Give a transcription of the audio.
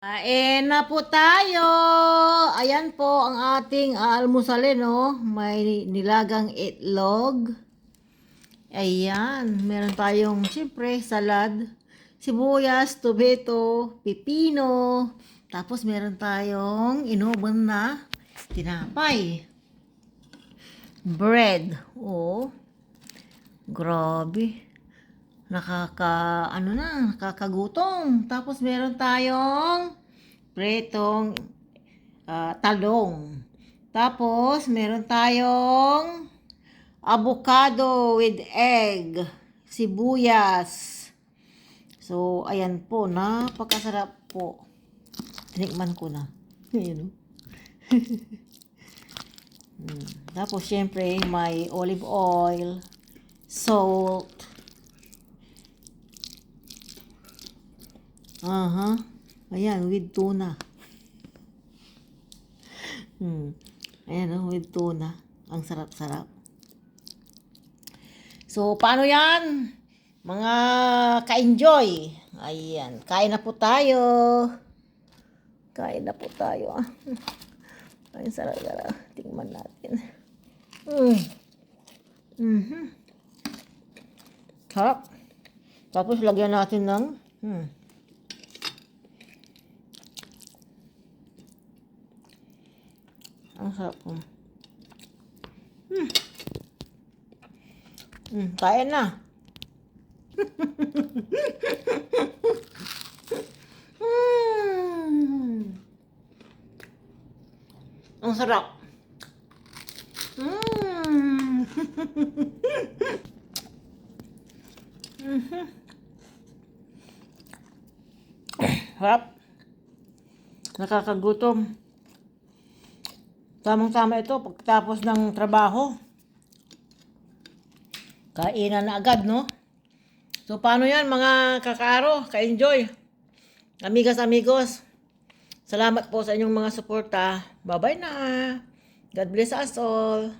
Kain na po tayo. Ayan po ang ating almusalin, no? May nilagang itlog. Ayan, meron tayong siyempre salad, sibuyas, tomato, pipino. Tapos meron tayong inoban na tinapay. Bread. Oh, grabe. Nakakagutom. Tapos meron tayong pretong talong. Tapos meron tayong avocado with egg, sibuyas. So, ayan po, napakasarap po. Tinikman ko na. Ayan, oh. Tapos, syempre, may olive oil, salt. Ayan, with tuna. Ayan, with tuna. Ang sarap-sarap. So, paano yan? Mga ka-enjoy. Ayan, kain na po tayo. Kain na po tayo. Ang sarap-sarap. Tingnan natin. Sarap. Tapos, lagyan natin ng ang sarap po. Kain na. Ang sarap. Sarap. Nakakagutom. Tamang-tama ito pagkatapos ng trabaho. Kainan na agad, no? So, paano yan mga kakaaro? Ka-enjoy. Amigas, amigos. Salamat po sa inyong mga suporta. Bye-bye na. God bless us all.